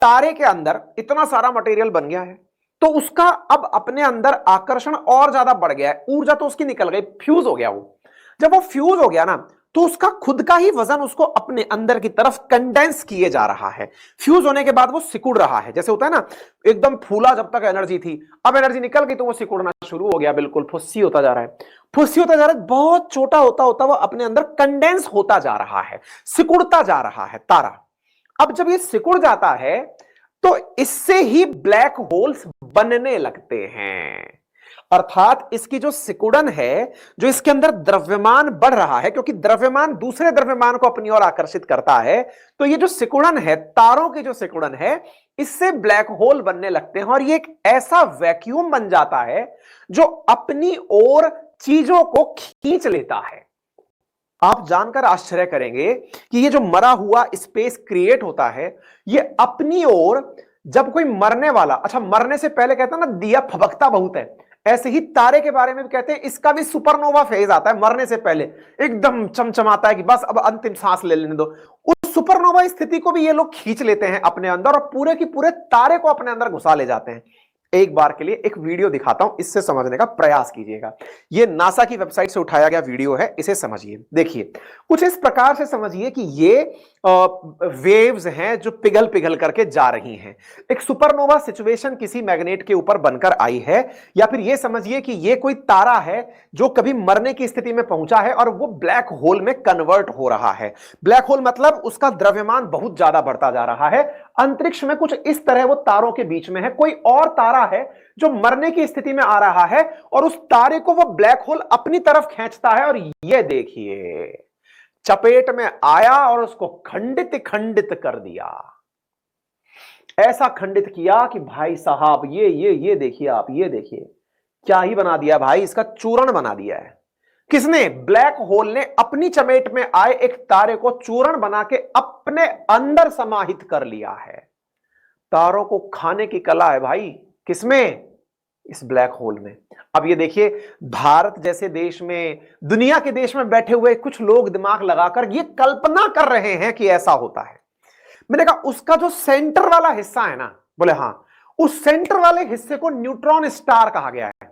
तारे के अंदर इतना सारा मटेरियल बन गया है, तो उसका अब अपने अंदर आकर्षण और ज्यादा बढ़ गया है, ऊर्जा तो उसकी निकल गई, फ्यूज हो गया वो। जब वो फ्यूज हो गया ना, तो उसका खुद का ही वजन उसको अपने अंदर की तरफ कंडेंस किए जा रहा है। फ्यूज होने के बाद वो सिकुड़ रहा है, जैसे होता है ना, एकदम फूला जब तक एनर्जी थी, अब एनर्जी निकल गई तो वो सिकुड़ना शुरू हो गया, बिल्कुल फुस्सी होता जा रहा है, फुस्सी होता जा रहा है, बहुत छोटा होता होता वो अपने अंदर कंडेंस होता जा रहा है, सिकुड़ता जा रहा है तारा। अब जब ये सिकुड़ जाता है तो इससे ही ब्लैक होल्स बनने लगते हैं। अर्थात इसकी जो सिकुड़न है, जो इसके अंदर द्रव्यमान बढ़ रहा है, क्योंकि द्रव्यमान दूसरे द्रव्यमान को अपनी ओर आकर्षित करता है, तो ये जो सिकुड़न है, तारों की जो सिकुड़न है, इससे ब्लैक होल बनने लगते हैं और ये एक ऐसा वैक्यूम बन जाता है जो अपनी ओर चीजों को खींच लेता है। आप जानकर आश्चर्य करेंगे कि ये जो मरा हुआ स्पेस क्रिएट होता है, ये अपनी ओर जब कोई मरने वाला, अच्छा मरने से पहले कहता है ना दिया फबकता बहुत है, ऐसे ही तारे के बारे में भी कहते हैं इसका भी सुपरनोवा फेज आता है, मरने से पहले एकदम चमचमाता है कि बस अब अंतिम सांस ले लेने दो। उस सुपरनोवा स्थिति को भी ये लोग खींच लेते हैं अपने अंदर और पूरे की पूरे तारे को अपने अंदर घुसा ले जाते हैं। एक बार के लिए एक वीडियो दिखाता हूं, इससे समझने का प्रयास कीजिएगा। ये नासा की वेबसाइट से उठाया गया वीडियो है, इसे समझिए। देखिए कुछ इस प्रकार से समझिए कि ये वेव्स हैं जो पिघल पिघल करके जा रही हैं। एक सुपरनोवा सिचुएशन किसी मैग्नेट के ऊपर बनकर आई है, या फिर ये समझिए कि ये कोई तारा है जो कभी मरने की स्थिति में पहुंचा है और वो ब्लैक होल में कन्वर्ट हो रहा है। ब्लैक होल मतलब उसका द्रव्यमान बहुत ज्यादा बढ़ता जा रहा है। अंतरिक्ष में कुछ इस तरह वो तारों के बीच में है, कोई और तारा है जो मरने की स्थिति में आ रहा है और उस तारे को वो ब्लैक होल अपनी तरफ खींचता है। और ये देखिए चपेट में आया और उसको खंडित खंडित कर दिया, ऐसा खंडित किया कि भाई साहब ये देखिए आप, ये देखिए क्या ही बना दिया भाई, इसका चूर्ण बना दिया है। किसने? ब्लैक होल ने अपनी चपेट में आए एक तारे को चूर्ण बना के अपने अंदर समाहित कर लिया है। तारों को खाने की कला है भाई, किसमें? इस ब्लैक होल में। अब ये देखिए भारत जैसे देश में, दुनिया के देश में बैठे हुए कुछ लोग दिमाग लगाकर ये कल्पना कर रहे हैं कि ऐसा होता है। मैंने कहा उसका जो सेंटर वाला हिस्सा है ना, बोले हां, उस सेंटर वाले हिस्से को न्यूट्रॉन स्टार कहा गया है।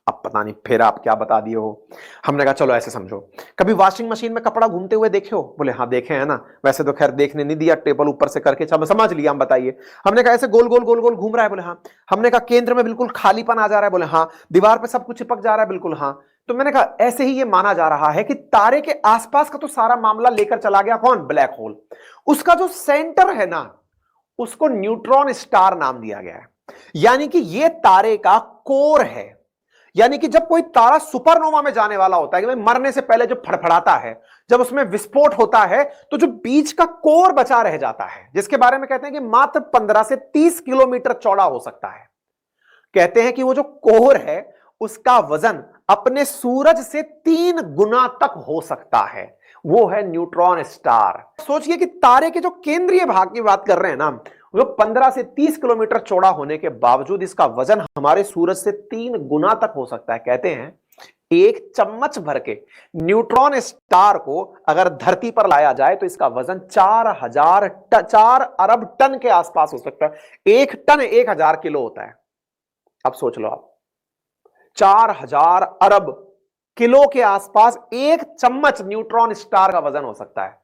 अब पता नहीं फिर आप क्या बता दिए हो। हमने कहा चलो ऐसे समझो, कभी वॉशिंग मशीन में कपड़ा घूमते हुए देखे हो? बोले हाँ देखे हैं ना। वैसे तो खैर देखने नहीं दिया, टेबल ऊपर से करके समझ लिया, हम बताइए। हमने कहा ऐसे गोल गोल गोल गोल घूम रहा है? बोले हाँ। हमने कहा केंद्र में बिल्कुल खालीपन आ जा रहा है? बोले हाँ। दीवार पे सब कुछ चिपक जा रहा है? बिल्कुल हाँ। तो मैंने कहा ऐसे ही ये माना जा रहा है कि तारे के आसपास का तो सारा मामला लेकर चला गया कौन? Black hole. उसका जो सेंटर है ना, उसको न्यूट्रॉन स्टार नाम दिया गया है। यानी कि ये तारे का कोर है। यानी कि जब कोई तारा सुपरनोवा में जाने वाला होता है, कि मरने से पहले जो फड़फड़ाता है, जब उसमें विस्फोट होता है, तो जो बीच का कोर बचा रह जाता है, जिसके बारे में कहते हैं कि मात्र 15 से 30 किलोमीटर चौड़ा हो सकता है। कहते हैं कि वो जो कोर है उसका वजन अपने सूरज से 3 गुना तक हो सकता है। वो है न्यूट्रॉन स्टार। सोचिए कि तारे के जो केंद्रीय भाग की बात कर रहे हैं ना, वो 15 से 30 किलोमीटर चौड़ा होने के बावजूद इसका वजन हमारे सूरज से 3 गुना तक हो सकता है। कहते हैं एक चम्मच भर के न्यूट्रॉन स्टार को अगर धरती पर लाया जाए तो इसका वजन 4 अरब टन के आसपास हो सकता है। 1 टन 1000 किलो होता है। अब सोच लो आप, 4000 अरब किलो के आसपास एक चम्मच न्यूट्रॉन स्टार का वजन हो सकता है।